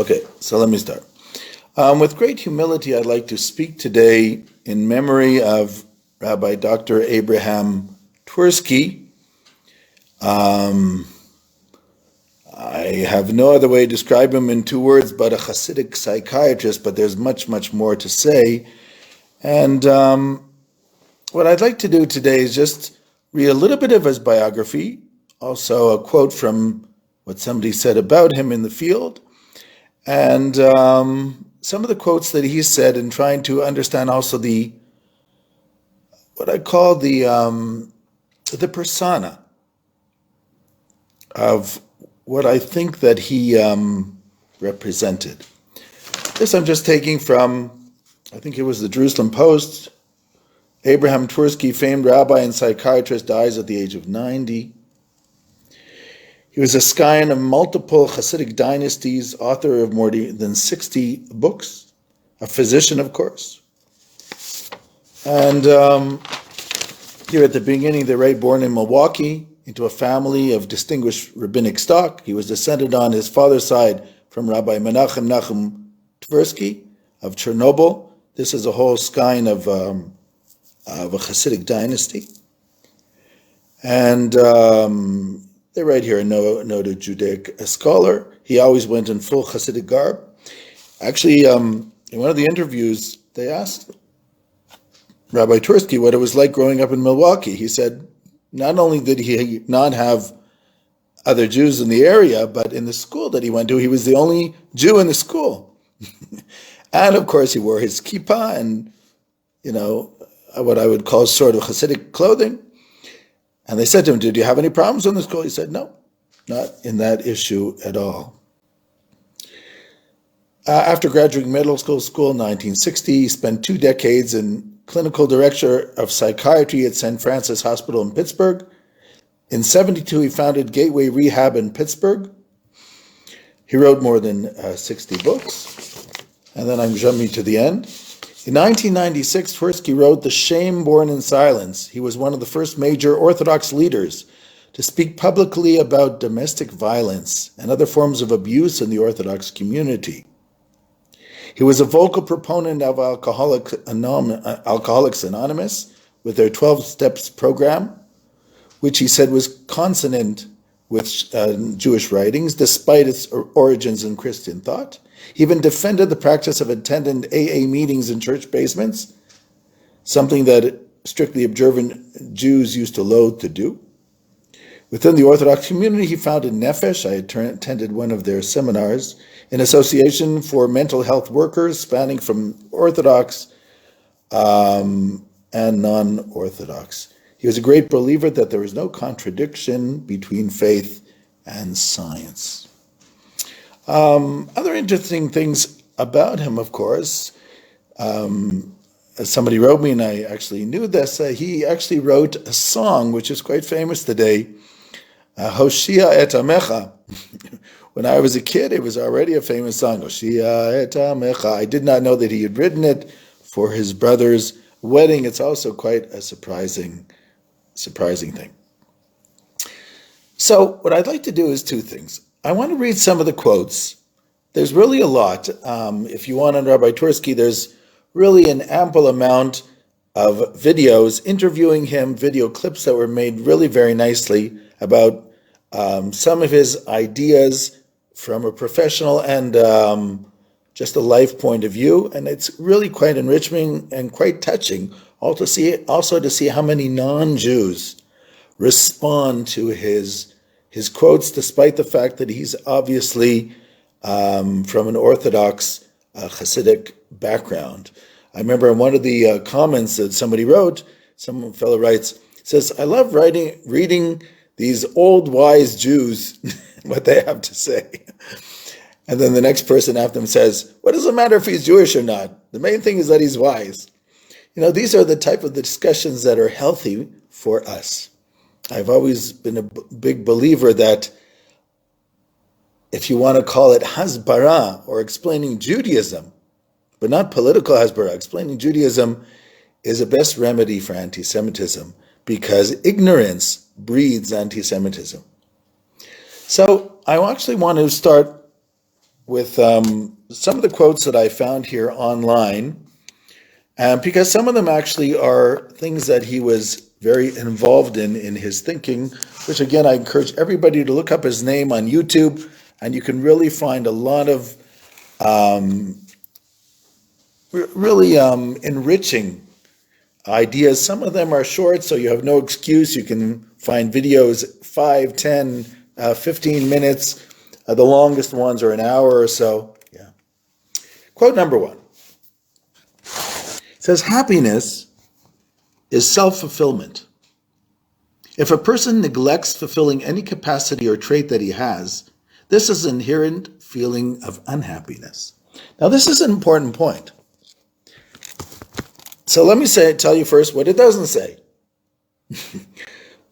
Okay, so let me start. With great humility, I'd like to speak today in memory of Rabbi Dr. Abraham Twerski. I have no other way to describe him in 2 words but a Hassidic psychiatrist, but there's much, much more to say. And what I'd like to do today is just read a little bit of his biography, also a quote from what somebody said about him in the field, and some of the quotes that he said, and trying to understand also what I call the persona of what I think that he represented. This I'm just taking from, I think it was the Jerusalem Post. Abraham Twerski, famed rabbi and psychiatrist, dies at the age of 90. He was a scion of multiple Hassidic dynasties, author of more than 60 books, a physician, of course. And here at the beginning, they write, born in Milwaukee into a family of distinguished rabbinic stock. He was descended on his father's side from Rabbi Menachem Twerski of Chernobyl. This is a whole scion of a Hasidic dynasty. And they write here, a noted Judaic scholar. He always went in full Hasidic garb. Actually, in one of the interviews, they asked Rabbi Twerski what it was like growing up in Milwaukee. He said, not only did he not have other Jews in the area, but in the school that he went to, he was the only Jew in the school. And of course, he wore his kippah and, what I would call sort of Hasidic clothing. And they said to him, did you have any problems in the school? He said, no, not in that issue at all. After graduating middle school in 1960, he spent 2 decades in clinical director of psychiatry at St. Francis Hospital in Pittsburgh. In 1972, he founded Gateway Rehab in Pittsburgh. He wrote more than 60 books. And then I'm jumping to the end. In 1996, Twerski wrote The Shame Born in Silence. He was one of the first major Orthodox leaders to speak publicly about domestic violence and other forms of abuse in the Orthodox community. He was a vocal proponent of Alcoholics Anonymous with their 12 Steps program, which he said was consonant with Jewish writings, despite its origins in Christian thought. He even defended the practice of attending AA meetings in church basements, something that strictly observant Jews used to loathe to do. Within the Orthodox community, he founded Nefesh. I attended one of their seminars, an association for mental health workers spanning from Orthodox and non-Orthodox. He was a great believer that there is no contradiction between faith and science. Other interesting things about him, of course, as somebody wrote me, and I actually knew this, he actually wrote a song which is quite famous today, Hoshia et Amecha. When I was a kid, it was already a famous song, Hoshia et Amecha. I did not know that he had written it for his brother's wedding. It's also quite a surprising thing. So what I'd like to do is 2 things. I want to read some of the quotes. There's really a lot. If you want on Rabbi Twerski, there's really an ample amount of videos interviewing him, video clips that were made really very nicely about some of his ideas from a professional and just a life point of view. And it's really quite enriching and quite touching also to see how many non-Jews respond to his quotes, despite the fact that he's obviously from an Orthodox Hasidic background. I remember in one of the comments that somebody wrote, some fellow writes, says, I love reading these old wise Jews, what they have to say. And then the next person after them says, what does it matter if he's Jewish or not? The main thing is that he's wise. These are the type of discussions that are healthy for us. I've always been a big believer that if you want to call it hasbara, or explaining Judaism, but not political hasbara, explaining Judaism is the best remedy for anti-Semitism, because ignorance breeds anti-Semitism. So I actually want to start with some of the quotes that I found here online, because some of them actually are things that he was very involved in his thinking, which again, I encourage everybody to look up his name on YouTube, and you can really find a lot of really enriching ideas. Some of them are short, so you have no excuse. You can find videos 5, 10, 15 minutes. The longest ones are an hour or so. Yeah. Quote number 1. It says, happiness is self-fulfillment. If a person neglects fulfilling any capacity or trait that he has, this is an inherent feeling of unhappiness. Now, this is an important point. So let me tell you first what it doesn't say.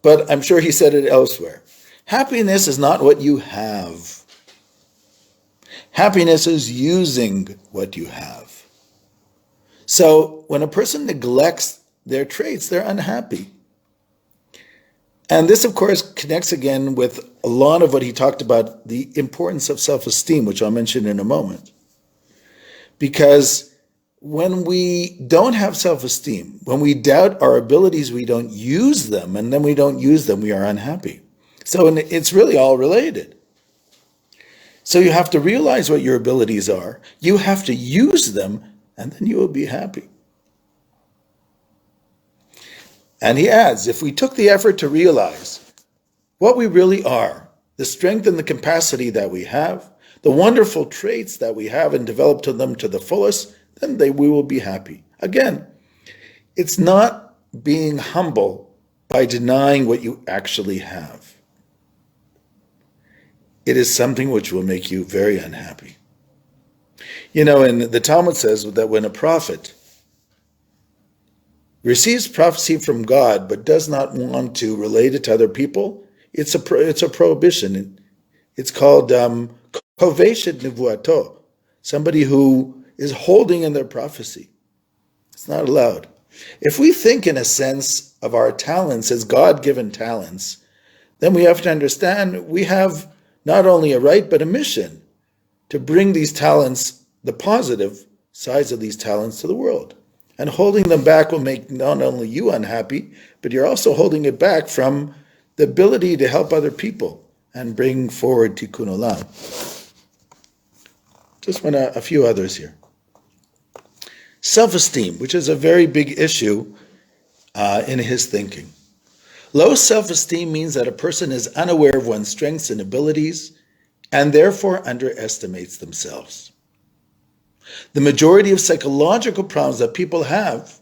But I'm sure he said it elsewhere. Happiness is not what you have. Happiness is using what you have. So when a person neglects their traits, they're unhappy. And this, of course, connects again with a lot of what he talked about, the importance of self-esteem, which I'll mention in a moment. Because when we don't have self-esteem, when we doubt our abilities, we don't use them, and then we don't use them, we are unhappy. So it's really all related. So you have to realize what your abilities are, you have to use them, and then you will be happy. And he adds, if we took the effort to realize what we really are, the strength and the capacity that we have, the wonderful traits that we have and develop them to the fullest, then we will be happy. Again, it's not being humble by denying what you actually have. It is something which will make you very unhappy. You know, and the Talmud says that when a prophet receives prophecy from God but does not want to relate it to other people, it's a prohibition. It's called koveshet nevuato, somebody who is holding in their prophecy. It's not allowed. If we think in a sense of our talents as God-given talents, then we have to understand we have not only a right but a mission to bring these talents, the positive sides of these talents, to the world. And holding them back will make not only you unhappy, but you're also holding it back from the ability to help other people and bring forward tikkun olam. Just want a few others here. Self-esteem, which is a very big issue in his thinking. Low self-esteem means that a person is unaware of one's strengths and abilities and therefore underestimates themselves. The majority of psychological problems that people have,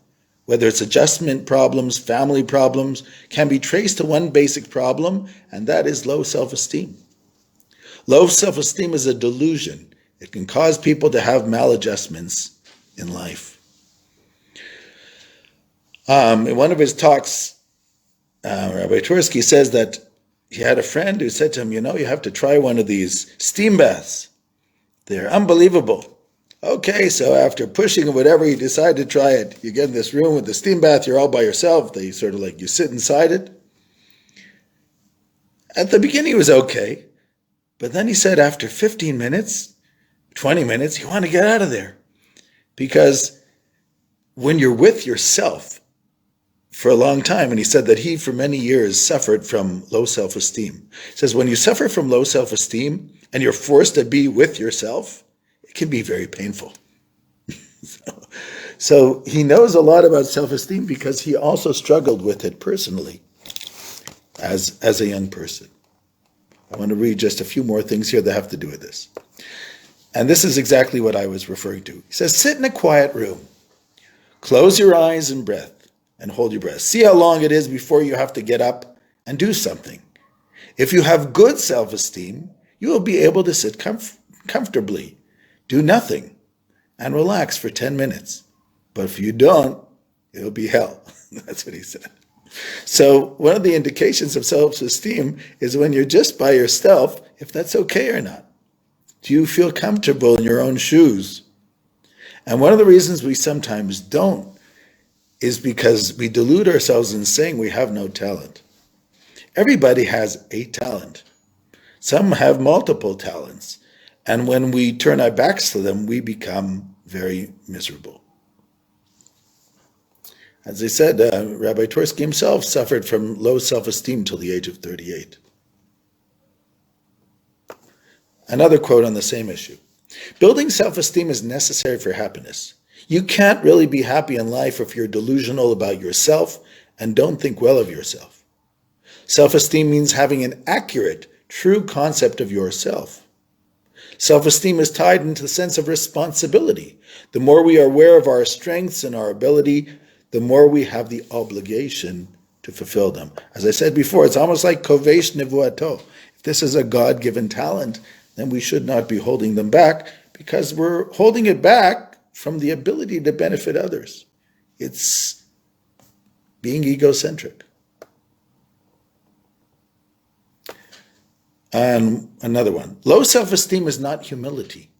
whether it's adjustment problems, family problems, can be traced to one basic problem, and that is low self-esteem. Low self-esteem is a delusion. It can cause people to have maladjustments in life. In one of his talks, Rabbi Twerski says that he had a friend who said to him, you know, you have to try one of these steam baths. They're unbelievable. Okay, so after pushing whatever, you decide to try it. You get in this room with the steam bath, you're all by yourself. They sort of like, you sit inside it. At the beginning, it was okay. But then he said after 15 minutes, 20 minutes, you want to get out of there. Because when you're with yourself for a long time, and he said that he, for many years, suffered from low self-esteem. He says, when you suffer from low self-esteem and you're forced to be with yourself, it can be very painful. So he knows a lot about self-esteem because he also struggled with it personally as a young person. I want to read just a few more things here that have to do with this. And this is exactly what I was referring to. He says, sit in a quiet room, close your eyes and breath, and hold your breath. See how long it is before you have to get up and do something. If you have good self-esteem, you will be able to sit comfortably, do nothing, and relax for 10 minutes. But if you don't, it'll be hell. That's what he said. So one of the indications of self-esteem is when you're just by yourself, if that's okay or not. Do you feel comfortable in your own shoes? And one of the reasons we sometimes don't is because we delude ourselves in saying we have no talent. Everybody has a talent. Some have multiple talents. And when we turn our backs to them, we become very miserable. As I said, Rabbi Twerski himself suffered from low self-esteem till the age of 38. Another quote on the same issue. Building self-esteem is necessary for happiness. You can't really be happy in life if you're delusional about yourself and don't think well of yourself. Self-esteem means having an accurate, true concept of yourself. Self-esteem is tied into the sense of responsibility. The more we are aware of our strengths and our ability, the more we have the obligation to fulfill them. As I said before, it's almost like kovesh nevuato. If this is a God-given talent, then we should not be holding them back, because we're holding it back from the ability to benefit others. It's being egocentric. And another one. Low self-esteem is not humility.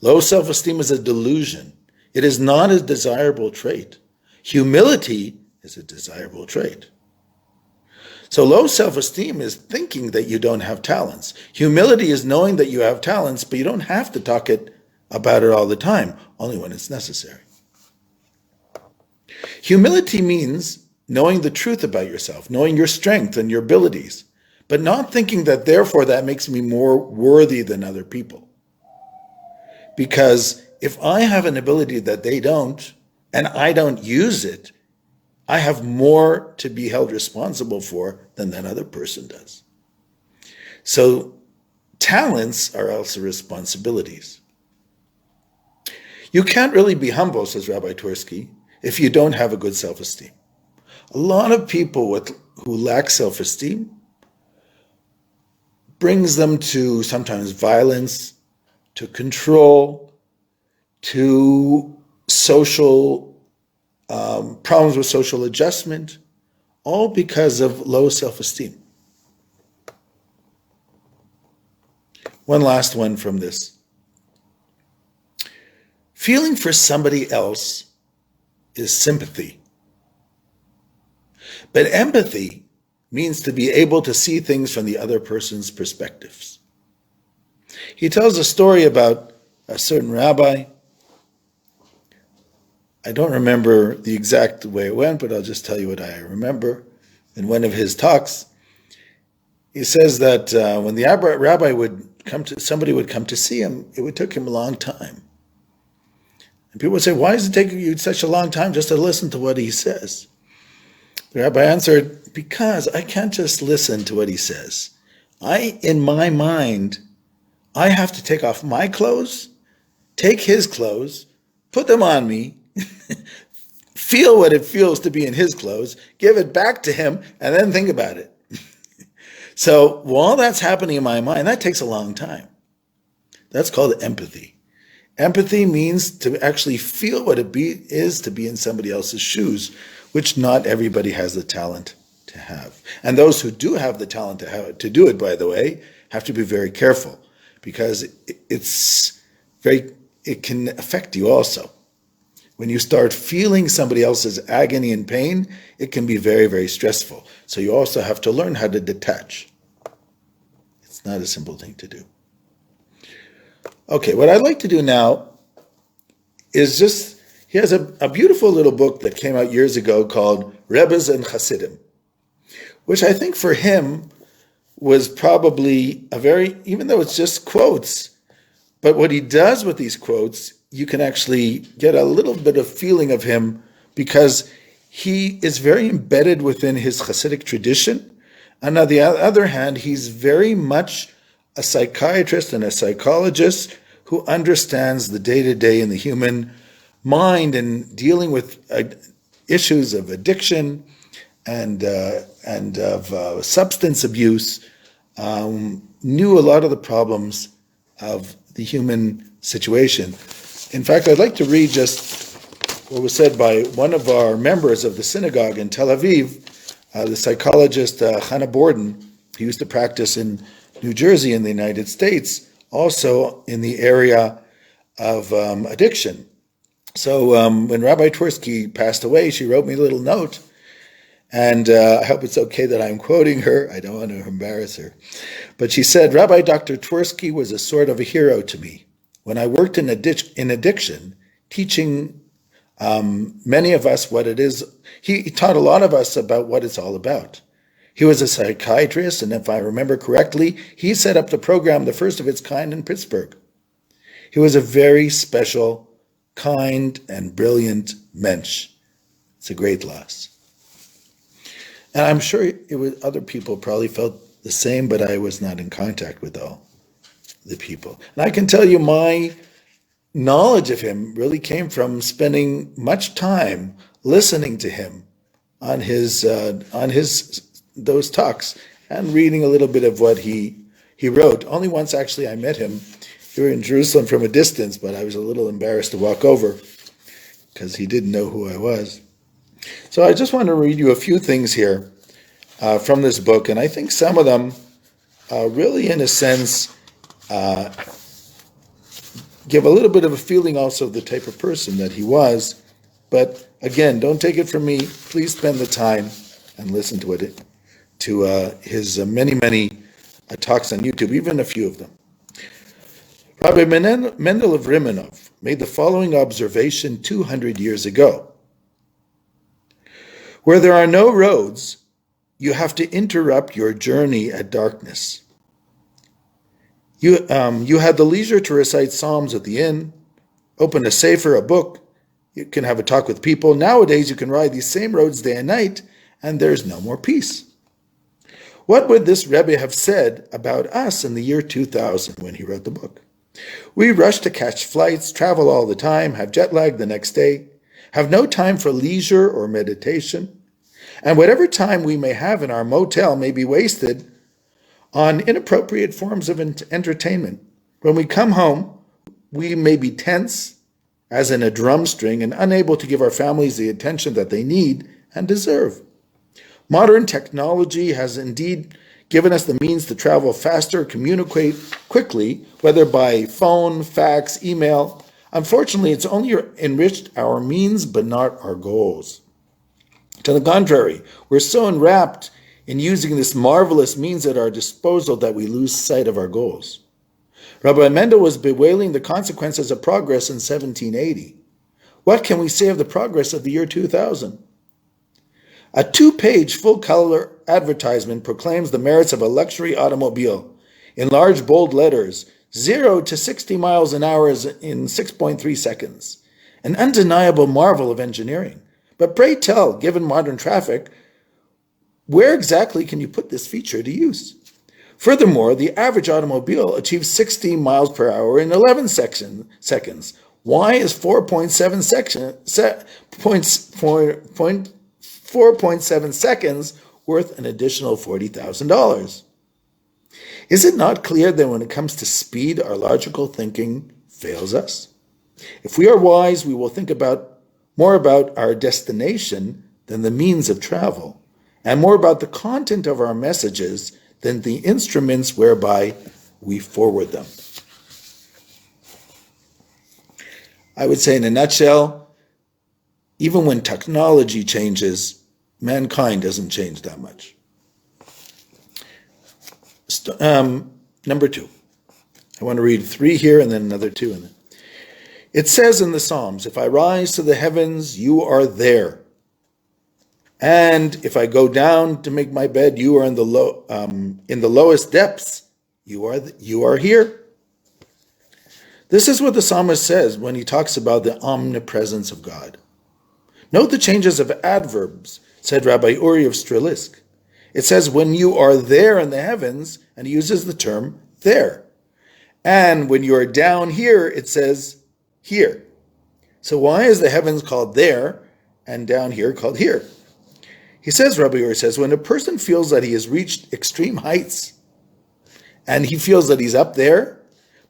Low self-esteem is a delusion. It is not a desirable trait. Humility is a desirable trait. So low self-esteem is thinking that you don't have talents. Humility is knowing that you have talents, but you don't have to talk about it all the time, only when it's necessary. Humility means knowing the truth about yourself, knowing your strength and your abilities, but not thinking that therefore that makes me more worthy than other people. Because if I have an ability that they don't, and I don't use it, I have more to be held responsible for than that other person does. So talents are also responsibilities. You can't really be humble, says Rabbi Twerski, if you don't have a good self-esteem. A lot of people who lack self-esteem brings them to sometimes violence, to control, to social problems with social adjustment, all because of low self-esteem. One last one from this. Feeling for somebody else is sympathy. But empathy means to be able to see things from the other person's perspectives. He tells a story about a certain rabbi. I don't remember the exact way it went, but I'll just tell you what I remember. In one of his talks, he says that when the rabbi somebody would come to see him, it would take him a long time. And people would say, why does it take you such a long time just to listen to what he says? The rabbi answered, because I can't just listen to what he says. In my mind, I have to take off my clothes, take his clothes, put them on me, feel what it feels to be in his clothes, give it back to him, and then think about it. So while that's happening in my mind, that takes a long time. That's called empathy. Empathy means to actually feel what it is to be in somebody else's shoes, which not everybody has the talent to have. And those who do have the talent to do it, by the way, have to be very careful, because it can affect you also. When you start feeling somebody else's agony and pain, it can be very, very stressful. So you also have to learn how to detach. It's not a simple thing to do. Okay, what I'd like to do now is he has a beautiful little book that came out years ago called Rebbes and Hasidim, which I think for him was probably even though it's just quotes, but what he does with these quotes, you can actually get a little bit of feeling of him, because he is very embedded within his Hassidic tradition. And on the other hand, he's very much a psychiatrist and a psychologist who understands the day-to-day in the human mind and dealing with issues of addiction and of substance abuse, knew a lot of the problems of the human situation. In fact, I'd like to read just what was said by one of our members of the synagogue in Tel Aviv, the psychologist Hannah Borden. He used to practice in New Jersey in the United States, also in the area of addiction. So when Rabbi Twerski passed away, she wrote me a little note, And I hope it's okay that I'm quoting her. I don't want to embarrass her. But she said, Rabbi Dr. Twerski was a sort of a hero to me. When I worked in addiction, teaching many of us what it is, he taught a lot of us about what it's all about. He was a psychiatrist, and if I remember correctly, he set up the program, the first of its kind in Pittsburgh. He was a very special, kind, and brilliant mensch. It's a great loss. And I'm sure other people probably felt the same, but I was not in contact with all the people. And I can tell you my knowledge of him really came from spending much time listening to him on his those talks and reading a little bit of what he wrote. Only once actually I met him here in Jerusalem from a distance, but I was a little embarrassed to walk over because he didn't know who I was. So I just want to read you a few things here from this book, and I think some of them really, in a sense, give a little bit of a feeling also of the type of person that he was. But again, don't take it from me. Please spend the time and listen to his many, many talks on YouTube, even a few of them. Rabbi Mendel of Rimanov made the following observation 200 years ago. Where there are no roads, you have to interrupt your journey at darkness. You had the leisure to recite psalms at the inn, open a sefer, a book. You can have a talk with people. Nowadays, you can ride these same roads day and night, and there's no more peace. What would this Rebbe have said about us in the year 2000 when he wrote the book? We rush to catch flights, travel all the time, have jet lag the next day, have no time for leisure or meditation, and whatever time we may have in our motel may be wasted on inappropriate forms of entertainment. When we come home, we may be tense, as in a drum string, and unable to give our families the attention that they need and deserve. Modern technology has indeed given us the means to travel faster, communicate quickly, whether by phone, fax, email. Unfortunately, it's only enriched our means, but not our goals. To the contrary, we're so enwrapped in using this marvelous means at our disposal that we lose sight of our goals. Rabbi Mendel was bewailing the consequences of progress in 1780. What can we say of the progress of the year 2000? A 2-page full-color advertisement proclaims the merits of a luxury automobile in large bold letters, 0 to 60 miles an hour in 6.3 seconds. An undeniable marvel of engineering. But pray tell, given modern traffic, where exactly can you put this feature to use? Furthermore, the average automobile achieves 16 miles per hour in 11 seconds. Why is 4.7 seconds worth an additional $40,000? Is it not clear that when it comes to speed, our logical thinking fails us? If we are wise, we will think more about our destination than the means of travel, and more about the content of our messages than the instruments whereby we forward them. I would say in a nutshell, even when technology changes, mankind doesn't change that much. Number 2. I want to read 3 here and then another 2 in there. It says in the Psalms, if I rise to the heavens, you are there. And if I go down to make my bed, you are in the lowest depths. You are here. This is what the psalmist says when he talks about the omnipresence of God. Note the changes of adverbs, said Rabbi Uri of Strelisk. It says when you are there in the heavens, and he uses the term there. And when you are down here, it says here. So why is the heavens called there and down here called here? He says, Rabbi Uri says, when a person feels that he has reached extreme heights and he feels that he's up there,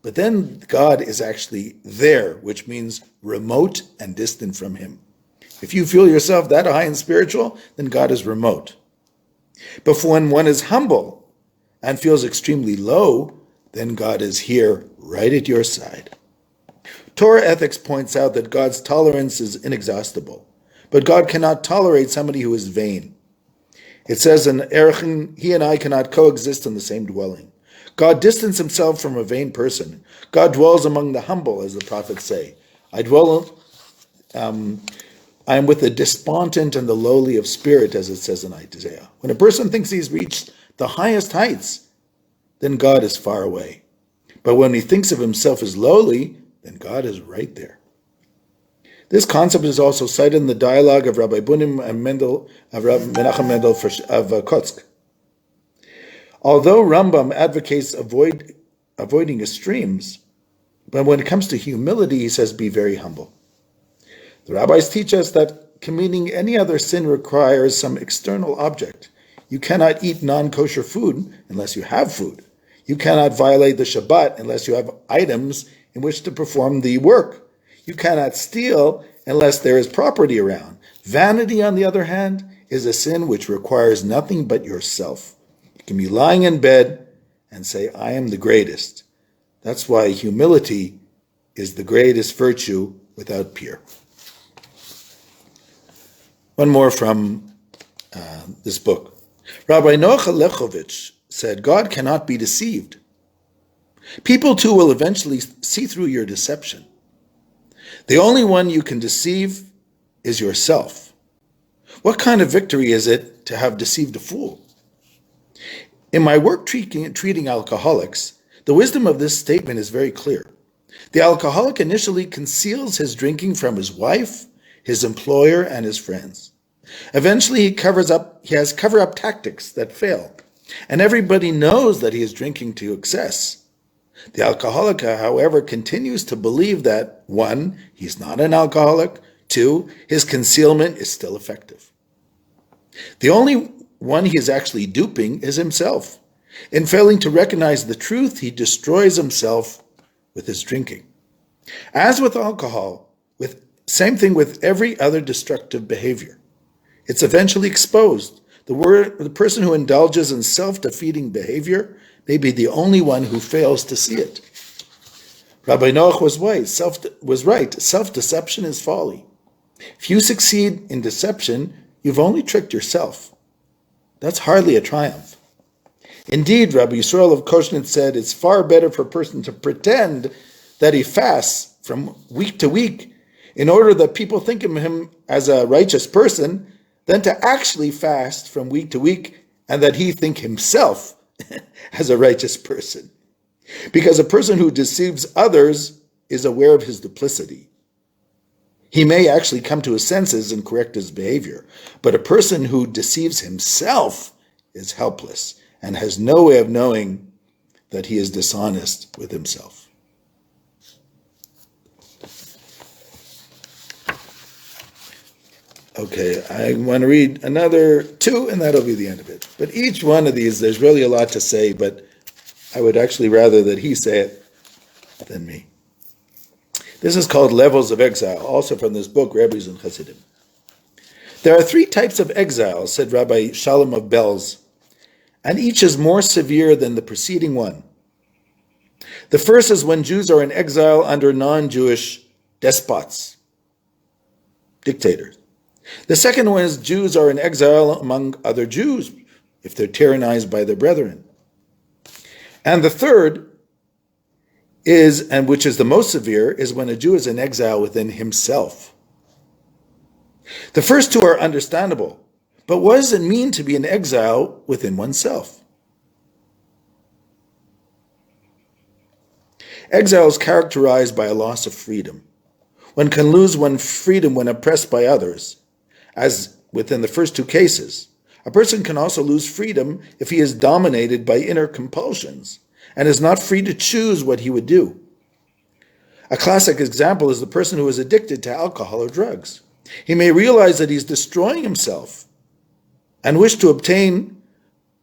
but then God is actually there, which means remote and distant from him. If you feel yourself that high and spiritual, then God is remote. But when one is humble and feels extremely low, then God is here right at your side. Torah ethics points out that God's tolerance is inexhaustible, but God cannot tolerate somebody who is vain. It says in Erechim, he and I cannot coexist in the same dwelling. God distanced himself from a vain person. God dwells among the humble, as the prophets say. I am with the despondent and the lowly of spirit, as it says in Isaiah. When a person thinks he's reached the highest heights, then God is far away. But when he thinks of himself as lowly, then God is right there. This concept is also cited in the dialogue of Rabbi Bunim and Mendel, of Rabbi Menachem Mendel of Kotsk. Although Rambam advocates avoiding extremes, but when it comes to humility, he says, be very humble. The rabbis teach us that committing any other sin requires some external object. You cannot eat non-kosher food unless you have food. You cannot violate the Shabbat unless you have items in which to perform the work. You cannot steal unless there is property around. Vanity, on the other hand, is a sin which requires nothing but yourself. You can be lying in bed and say, I am the greatest. That's why humility is the greatest virtue without peer. One more from this book. Rabbi Noach Alechovich said, God cannot be deceived. People too will eventually see through your deception. The only one you can deceive is yourself. What kind of victory is it to have deceived a fool? In my work treating alcoholics, the wisdom of this statement is very clear. The alcoholic initially conceals his drinking from his wife, his employer, and his friends. Eventually he has cover-up tactics that fail, and everybody knows that he is drinking to excess. The alcoholic, however, continues to believe that, 1, he's not an alcoholic, 2, his concealment is still effective. The only one he is actually duping is himself. In failing to recognize the truth, he destroys himself with his drinking. As with alcohol, same thing with every other destructive behavior. It's eventually exposed. The person who indulges in self-defeating behavior may be the only one who fails to see it. Rabbi Noach was right. Self-deception is folly. If you succeed in deception, you've only tricked yourself. That's hardly a triumph. Indeed, Rabbi Yisrael of Koshnitz said, it's far better for a person to pretend that he fasts from week to week in order that people think of him as a righteous person than to actually fast from week to week and that he think himself as a righteous person. Because a person who deceives others is aware of his duplicity. He may actually come to his senses and correct his behavior, but a person who deceives himself is helpless and has no way of knowing that he is dishonest with himself. Okay, I want to read another 2, and that'll be the end of it. But each one of these, there's really a lot to say, but I would actually rather that he say it than me. This is called Levels of Exile, also from this book, Rabbis and Hasidim. There are 3 types of exile, said Rabbi Shalom of Belz, and each is more severe than the preceding one. The first is when Jews are in exile under non-Jewish despots, dictators. The second one is Jews are in exile among other Jews, if they're tyrannized by their brethren. And the third is, and which is the most severe, is when a Jew is in exile within himself. The first 2 are understandable, but what does it mean to be in exile within oneself? Exile is characterized by a loss of freedom. One can lose one's freedom when oppressed by others, as within the first 2 cases. A person can also lose freedom if he is dominated by inner compulsions and is not free to choose what he would do. A classic example is the person who is addicted to alcohol or drugs. He may realize that he's destroying himself and wish to abstain,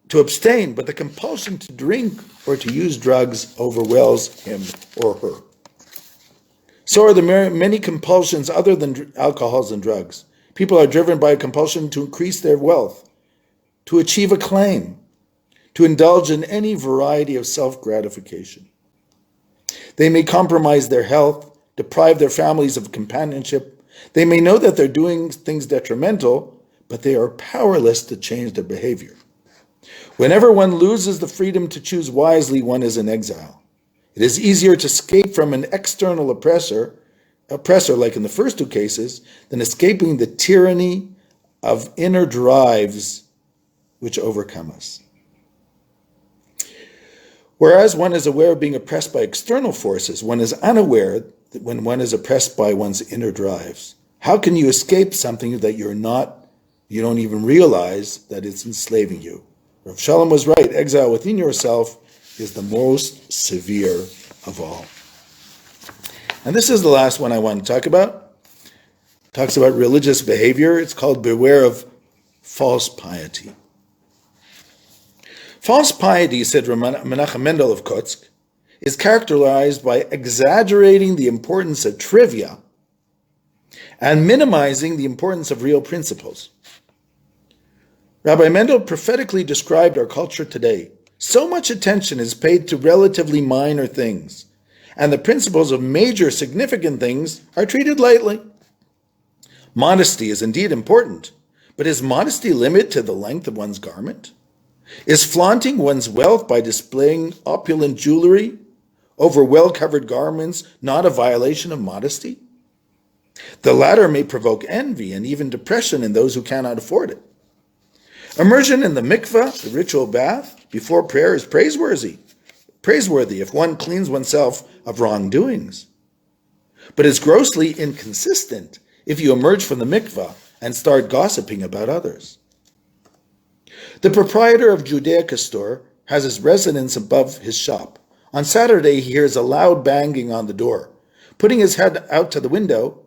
but the compulsion to drink or to use drugs overwhelms him or her. So are there many compulsions other than alcohols and drugs. People are driven by a compulsion to increase their wealth, to achieve acclaim, to indulge in any variety of self-gratification. They may compromise their health, deprive their families of companionship. They may know that they're doing things detrimental, but they are powerless to change their behavior. Whenever one loses the freedom to choose wisely, one is in exile. It is easier to escape from an external oppressor like in the first two cases, than escaping the tyranny of inner drives which overcome us. Whereas one is aware of being oppressed by external forces, one is unaware that when one is oppressed by one's inner drives. How can you escape something that you don't even realize that it's enslaving you? Rav Shalom was right. Exile within yourself is the most severe of all. And this is the last one I want to talk about. It talks about religious behavior. It's called beware of false piety. False piety, said Menachem Mendel of Kotsk, is characterized by exaggerating the importance of trivia and minimizing the importance of real principles. Rabbi Mendel prophetically described our culture today. So much attention is paid to relatively minor things, and the principles of major significant things are treated lightly. Modesty is indeed important, but is modesty limited to the length of one's garment? Is flaunting one's wealth by displaying opulent jewelry over well-covered garments not a violation of modesty? The latter may provoke envy and even depression in those who cannot afford it. Immersion in the mikveh, the ritual bath, before prayer is praiseworthy if one cleans oneself of wrongdoings, but is grossly inconsistent if you emerge from the mikveh and start gossiping about others. The proprietor of Judaica store has his residence above his shop. On Saturday, he hears a loud banging on the door. Putting his head out to the window,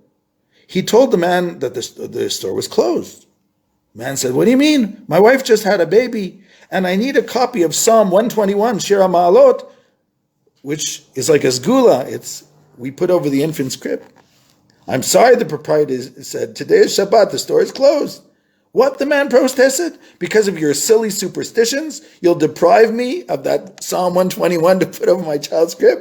he told the man that the store was closed. The man said, "What do you mean? My wife just had a baby, and I need a copy of Psalm 121, Shira Ma'alot, which is like a sgula. We put over the infant's crib." "I'm sorry," the proprietor said. "Today is Shabbat. The store is closed." "What?" the man protested. "Because of your silly superstitions, you'll deprive me of that Psalm 121 to put over my child's crib?"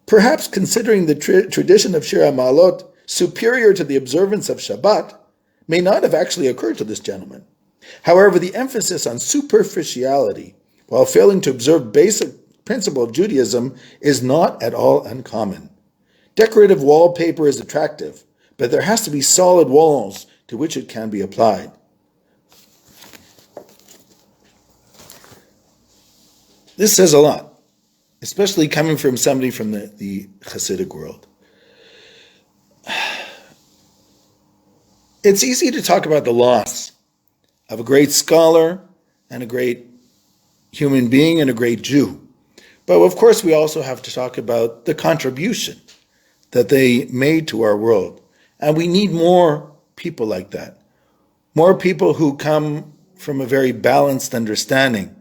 Perhaps considering the tradition of Shira Ma'alot superior to the observance of Shabbat may not have actually occurred to this gentleman. However, the emphasis on superficiality, while failing to observe basic principle of Judaism, is not at all uncommon. Decorative wallpaper is attractive, but there has to be solid walls to which it can be applied. This says a lot, especially coming from somebody from the Hassidic world. It's easy to talk about the loss of a great scholar and a great human being and a great Jew. But of course, we also have to talk about the contribution that they made to our world. And we need more people like that. More people who come from a very balanced understanding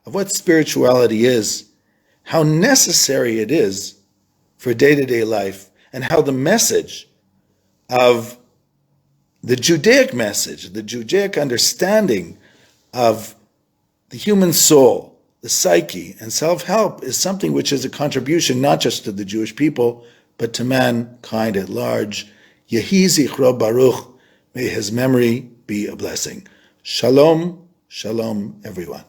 of what spirituality is, how necessary it is for day-to-day life, and how the message of the Judaic message, the Judaic understanding of the human soul, the psyche, and self-help is something which is a contribution not just to the Jewish people, but to mankind at large. Yehi Zichro Baruch, may his memory be a blessing. Shalom, shalom, everyone.